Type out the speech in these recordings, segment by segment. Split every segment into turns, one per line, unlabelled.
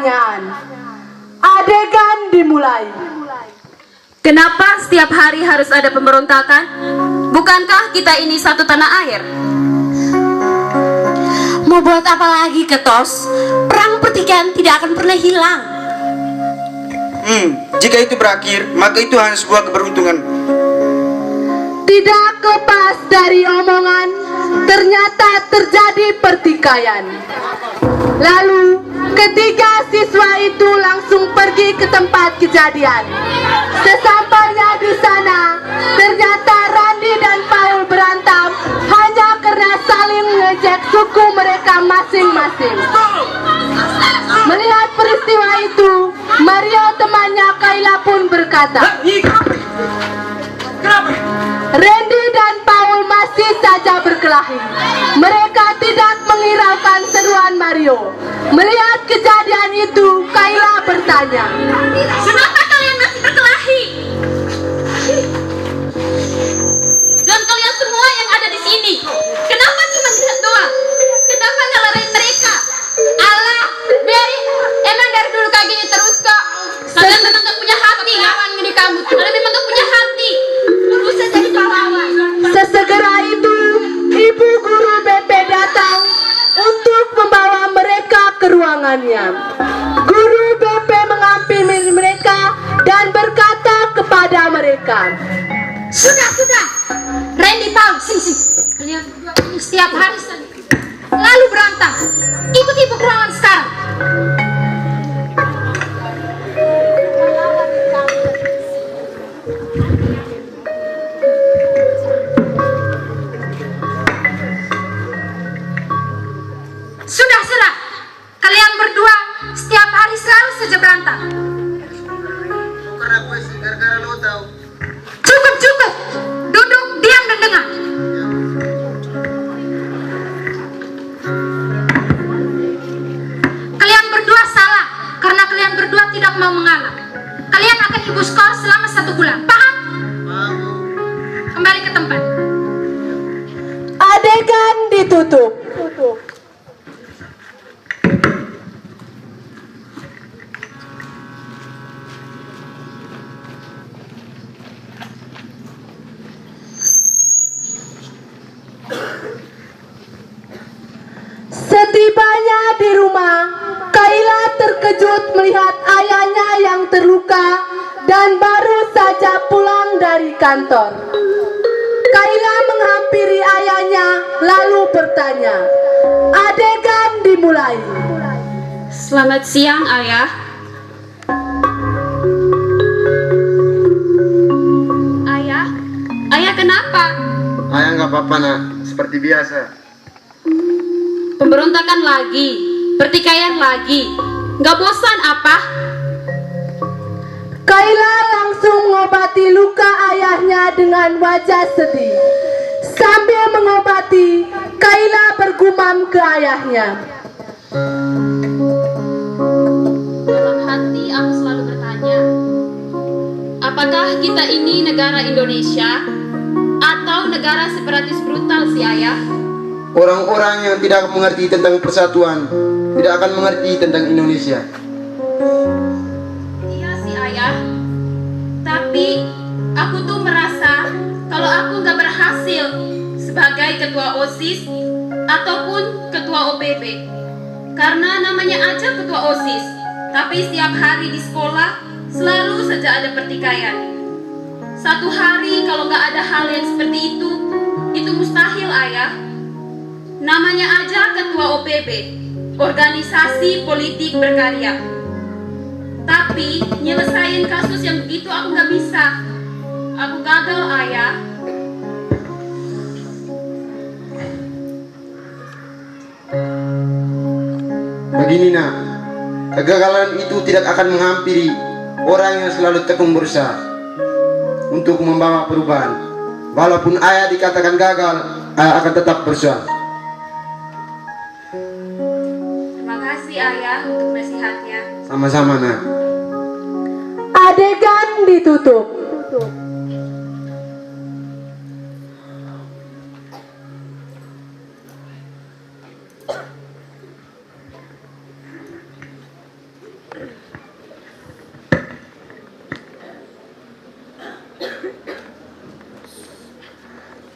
pertanyaan. Adegan dimulai.
Kenapa setiap hari harus ada pemberontakan? Bukankah kita ini satu tanah air?
Mau buat apa lagi, Ketos? Perang pertikaian tidak akan pernah hilang.
Jika itu berakhir, maka itu hanya sebuah keberuntungan.
Tidak lepas dari omongan, ternyata terjadi pertikaian. Lalu ketiga siswa itu langsung pergi ke tempat kejadian. Sesampainya di sana, ternyata Randi dan Paul berantem hanya karena saling mengejek suku mereka masing-masing. Melihat peristiwa itu, Mario temannya Kayla pun berkata, Randy dan Paul masih saja berkelahi. Mereka tidak menghiraukan seruan Mario. Melihat kejadian itu, Kayla bertanya,
Kenapa kalian masih berkelahi? Dan kalian semua yang ada di sini, kenapa cuma lihat doang? Kenapa nggak larain mereka? Allah, Mary, emang dari dulu kayak gini terus kok. Kalian memang gak punya hati, lawan gini kamu tuh. Kalian memang gak punya hati. Terus saya jadi pahlawan.
Sesegera itu, ibu guru BP datang untuk membawa mereka ke ruangannya. Guru BP menghampiri mereka dan berkata kepada mereka,
Sudah. Randy, Paul, sini. Kalian berdua ini setiap hari saja. Lalu berantem. Ikut ibu ke ruangan sekarang. Sudah. Kalian berdua setiap hari selalu saja berantem.
Karena gue sih, gara-gara lo tahu.
Cukup. Duduk, diam dan dengar. Kalian berdua salah karena kalian berdua tidak mau mengalah. Kalian akan ibu skor selama 1 bulan. Paham? Kembali ke tempat.
adegan ditutup. Setibanya di rumah, Kayla terkejut melihat ayahnya yang terluka dan baru saja pulang dari kantor. Kayla menghampiri ayahnya lalu bertanya. Adegan dimulai.
Selamat siang, Ayah. Ayah kenapa?
Ayah nggak apa-apa nak, seperti biasa.
Pemberontakan lagi, pertikaian lagi. Gak bosan apa?
Kayla langsung mengobati luka ayahnya dengan wajah sedih. Sambil mengobati, Kayla bergumam ke ayahnya.
Dalam hati aku selalu bertanya, apakah kita ini negara Indonesia atau negara separatis brutal sih, Ayah?
Orang-orang yang tidak mengerti tentang persatuan tidak akan mengerti tentang Indonesia.
Iya sih, Ayah. Tapi aku tuh merasa kalau aku gak berhasil sebagai ketua OSIS ataupun ketua OPB. Karena namanya aja ketua OSIS, tapi setiap hari di sekolah selalu saja ada pertikaian. Satu hari kalau gak ada hal yang seperti itu mustahil, Ayah. Namanya aja ketua OPB, organisasi politik berkarya. Tapi nyelesain kasus yang begitu aku gak bisa. Aku gagal, Ayah.
Begini nak, kegagalan itu tidak akan menghampiri orang yang selalu tekun berusaha untuk membawa perubahan. Walaupun ayah dikatakan gagal, ayah akan tetap berusaha.
Terima kasih, Ayah, untuk nasihatnya.
Sama-sama nak.
Adegan ditutup.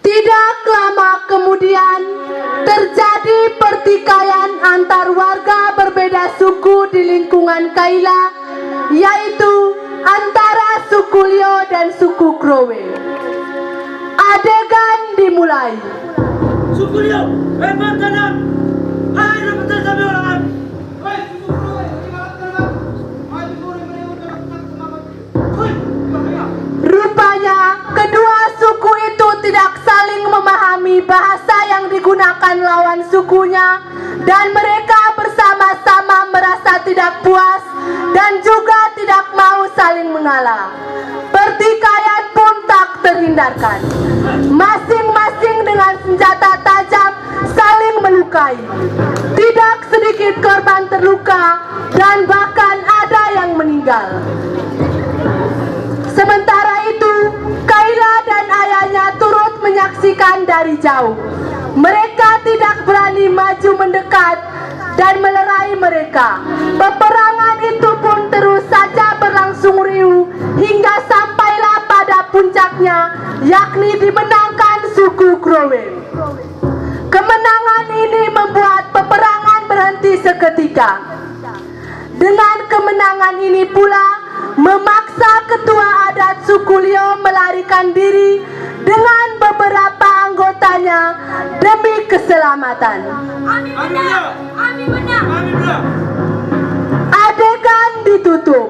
Tidak lama kemudian terjadi pertikaian antar warga berbeda suku di lingkungan Kaila, yaitu antara suku Lio dan suku Krowe. Adegan dimulai.
Suku Lio, hebat tanam. Hai, dapat sampai orang. Hai, suku Krowe, hebat tanam. Hai,
Rupanya kedua suku itu tidak saling memahami bahasa yang digunakan lawan sukunya, dan mereka bersama-sama merasa tidak puas dan juga tidak mau saling mengalah. Pertikaian pun tak terhindarkan. Masing-masing dengan senjata tajam saling melukai. Tidak sedikit korban terluka dan bahkan ada yang meninggal. Sementara itu, Kaila dan ayahnya turut menyaksikan dari jauh. Mereka tidak berani maju mendekat dan melerai mereka. Peperangan itu pun terus saja berlangsung riuh hingga sampailah pada puncaknya, yakni dimenangkan suku Krowe. Kemenangan ini membuat peperangan berhenti seketika. Dengan kemenangan ini pula memaksa ketua adat suku Lio melarikan diri dengan beberapa anggotanya demi keselamatan. Adegan ditutup.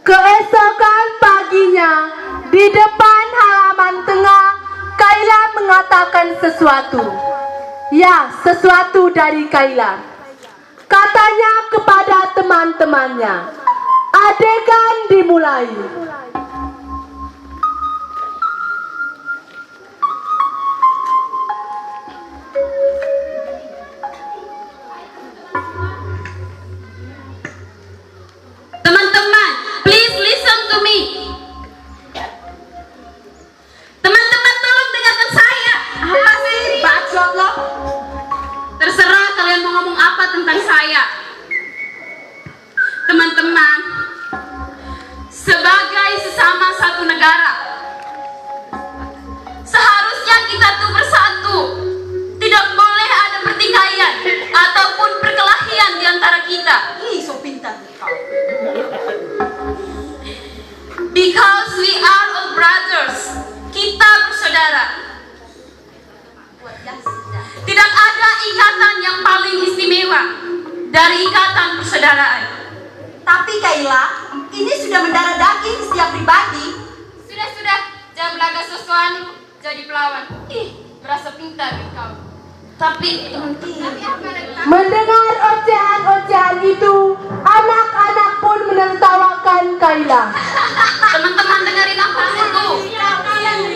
Keesokan paginya, di depan halaman tengah, Kaila mengatakan sesuatu. Ya, sesuatu dari Kaila. Katanya kepada teman-temannya. Adegan dimulai.
Teman-teman, please listen to me. Teman-teman, tolong dengarkan saya. Apa sih? Bacot lo. Terserah kalian mau ngomong apa tentang saya. Teman-teman, sebagai sesama satu negara, seharusnya kita tuh bersatu. Tidak boleh ada pertikaian ataupun perkelahian di antara kita.
Ih, so pintar kau.
Because we are all brothers. Kita bersaudara. Tidak ada ikatan yang paling istimewa dari ikatan persaudaraan.
Tapi Kaila, ini sudah mendarah daging setiap pribadi.
Sudah, jangan belaga sosokan jadi pelawan. Ih, berasa pintar kau. Tapi
Mendengar ocehan-ocehan itu, anak-anak pun menertawakan Kaila.
teman-teman dengerin aku dulu.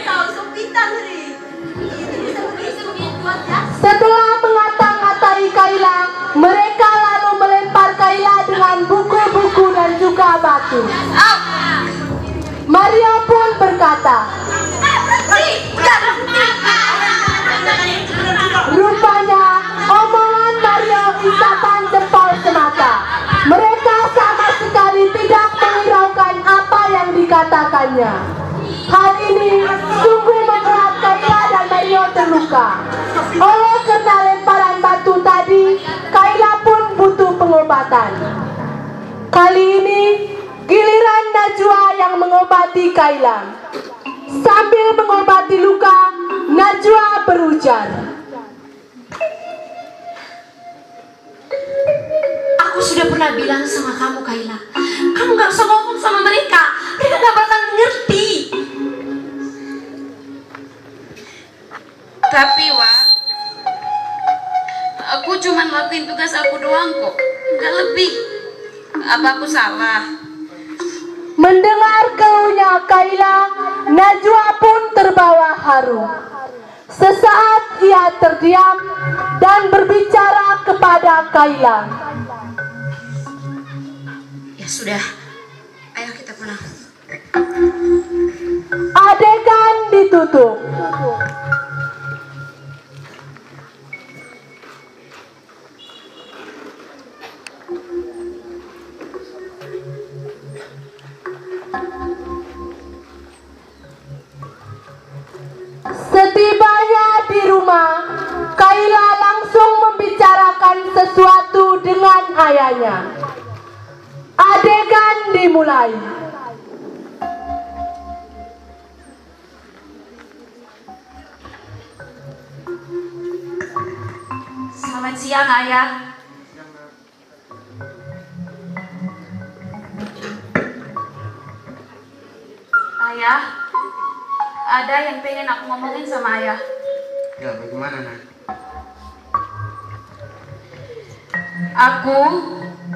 Kau so pintar, Ri.
Setelah mengata-ngatai Kaila, mereka lalu melempar Kaila dengan buku-buku dan juga batu.
Up.
Mario pun berkata, rupanya omongan Mario isapan jempol semata. Mereka sama sekali tidak menghiraukan apa yang dikatakannya. Hal ini sungguh membuat Kaila dan Mario terluka. Oleh karena lemparan batu tadi, Kaila pun butuh pengobatan. Kali ini giliran Najwa yang mengobati Kaila. Sambil mengobati luka, Najwa berujar,
Aku sudah pernah bilang sama kamu, Kaila. Kamu gak usah ngomong sama mereka. Mereka gak bakal ngerti.
Tapi Wak, aku cuma lakuin tugas aku doang kok, nggak lebih. Apa aku salah?
Mendengar keluhnya Kaila, Najwa pun terbawa haru. Sesaat ia terdiam dan berbicara kepada Kaila.
Ya sudah, ayo kita pulang.
Adegan ditutup. Setibanya di rumah, Kaila langsung membicarakan sesuatu dengan ayahnya. Adegan dimulai.
Selamat siang, Ayah. Ayah, ada yang pengen aku ngomongin sama Ayah.
Ya, bagaimana, Nak?
Aku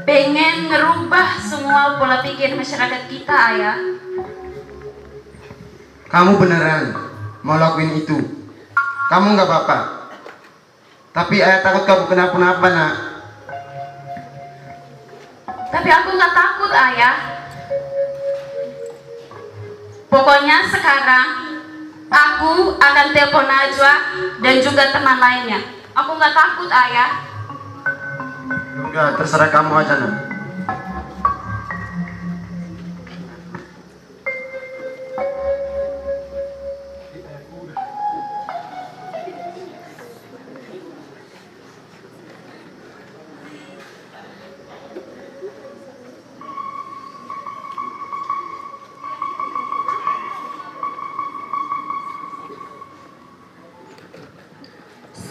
pengen ngerubah semua pola pikir masyarakat kita, Ayah.
Kamu beneran mau lakuin itu? Kamu nggak apa-apa. Tapi ayah takut kamu kenapa-napa, Nak.
Tapi aku nggak takut, Ayah. Pokoknya sekarang aku akan telepon Najwa dan juga teman lainnya. Aku nggak takut, Ayah.
Udah, terserah kamu aja, Nak.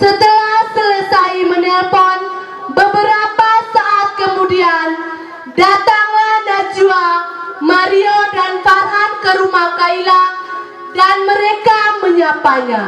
Setelah selesai menelpon, beberapa saat kemudian datanglah Najwa, Mario dan Farhan ke rumah Kaila dan mereka menyapanya.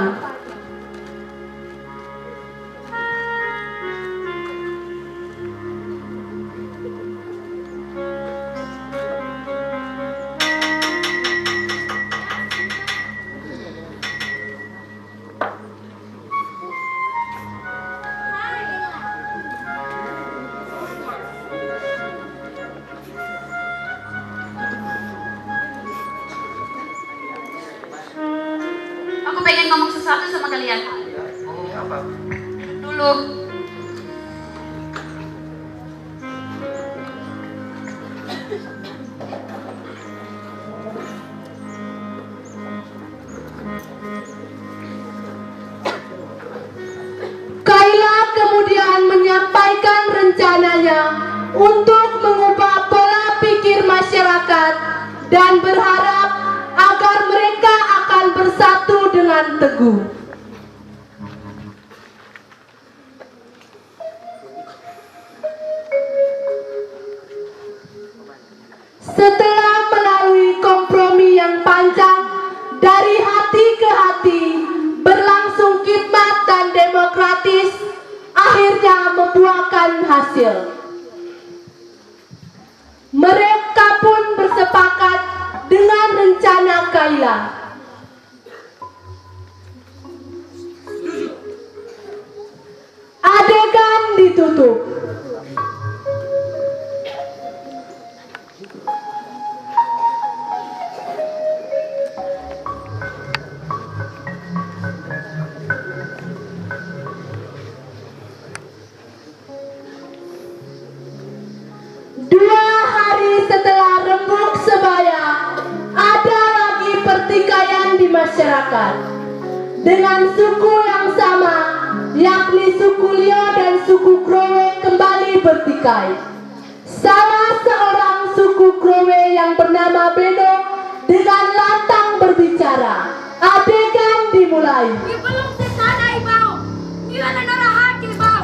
Aku pengen ngomong sesuatu sama kalian.
Ngomongnya apa?
Dulu.
Kaila kemudian menyampaikan rencananya untuk mengubah pola pikir masyarakat dan berharap agar mereka akan bersatu dengan teguh. Setelah melalui kompromi yang panjang dari hati ke hati, berlangsung khidmat dan demokratis, akhirnya membuahkan hasil. Mereka pun bersepakat dengan rencana Kaila. Adegan ditutup. Dua hari setelah rembuk sebaya, ada lagi pertikaian di masyarakat dengan suku yang sama, yakni suku Lio dan suku Krowe kembali bertikai. Salah seorang suku Krowe yang bernama Beno dengan lantang berbicara. Adegan dimulai.
Belum sana Ibau. Iwan narahan Ibau.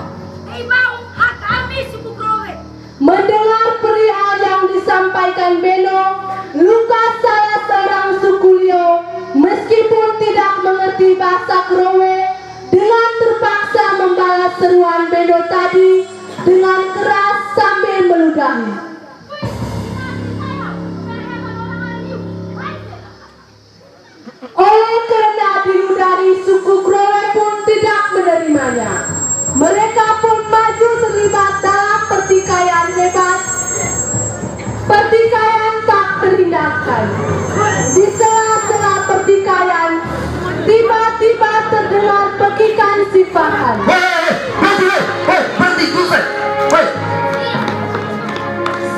Ibau hak kami suku Krowe.
Mendengar perihal yang disampaikan Beno, Lukas salah seorang suku Lio, meskipun tidak mengerti bahasa Krowe, dengan terpaksa membalas seruan Beno tadi dengan keras sambil meludahi. Pertikaian tak terhindarkan. Di sela-sela pertikaian, tiba-tiba terdengar pekikan si Farhan.
Berhenti, selesai.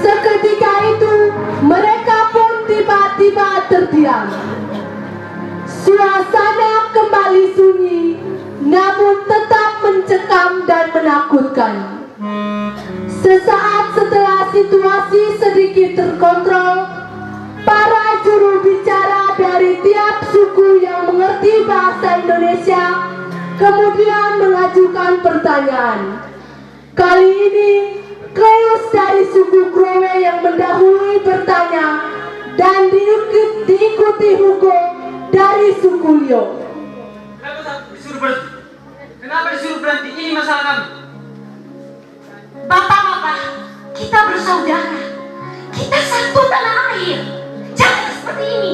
Seketika itu, mereka pun tiba-tiba terdiam. Suasana kembali sunyi, namun tetap mencekam dan menakutkan. Sesaat setelah situasi sedikit terkontrol, para juru bicara dari tiap suku yang mengerti bahasa Indonesia kemudian mengajukan pertanyaan. Kali ini, Kleus dari suku Krowe yang mendahului bertanya dan diikuti Hugo dari suku Lio.
Kenapa disuruh berhenti? Ini masalah kami.
Bapak-bapak, kita bersaudara. Kita satu tanah air. Jangan seperti ini.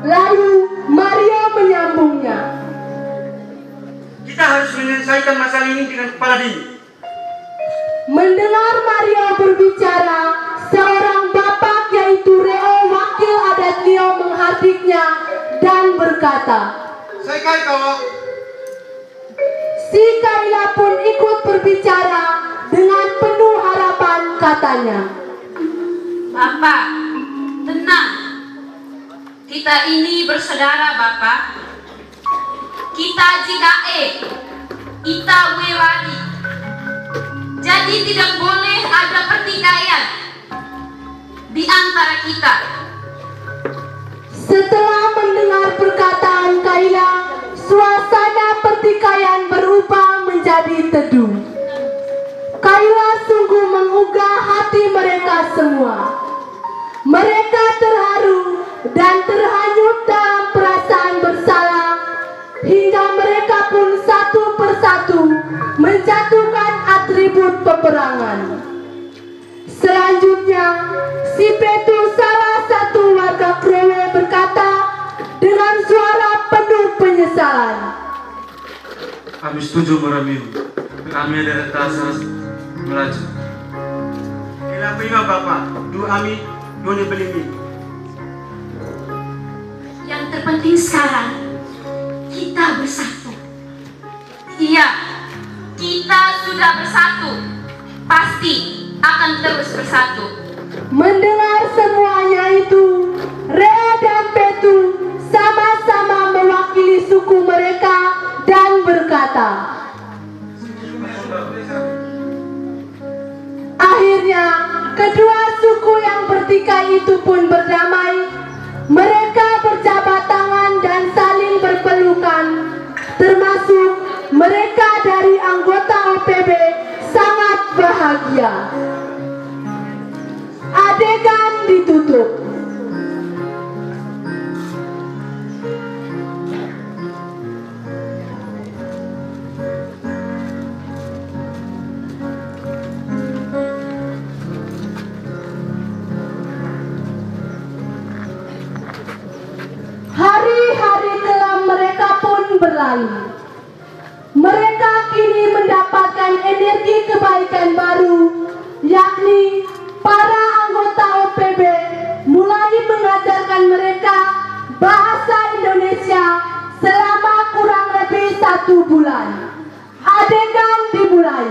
Lalu Mario menyambungnya.
Kita harus menyelesaikan masalah ini dengan kepala dingin.
Mendengar Mario berbicara, seorang bapak yaitu Reo wakil adat Lio menghardiknya dan berkata,
Saya kai kau.
si Kaila pun ikut berbicara dengan penuh harapan katanya.
Bapak, tenang. Kita ini bersaudara, Bapak. Kita JKE, Ita Wiradi. Jadi tidak boleh ada pertikaian di antara kita.
Setelah mendengar perkataan Kaila, suasana pertikaian berubah menjadi teduh. Kaila sungguh menggugah hati mereka semua. Mereka terharu dan terhanyut dalam perasaan bersalah, hingga mereka pun satu persatu menjatuhkan atribut peperangan. Selanjutnya, si Petu salah satu warga Krowe berkata dengan suara penuh penyesalan.
Kami setuju meremiu. Kami ada rasa melaju. Kila prima Bapak, dua ami, dua belimi.
Yang terpenting sekarang, kita bersatu.
Iya, kita sudah bersatu. Pasti akan terus bersatu.
Mendengar semuanya itu, Rea dan Petu sama-sama mewakili suku mereka dan berkata, akhirnya kedua suku yang bertikai itu pun berdamai. Mereka berjabat tangan dan saling berpelukan, termasuk mereka dari anggota OPB sangat bahagia. Adegan ditutup. Hari-hari kelam mereka pun berlalu. Mereka kini mendapatkan energi kebaikan baru, yakni para anggota OPB mulai mengajarkan mereka bahasa Indonesia selama kurang lebih 1 bulan. Adegan dimulai.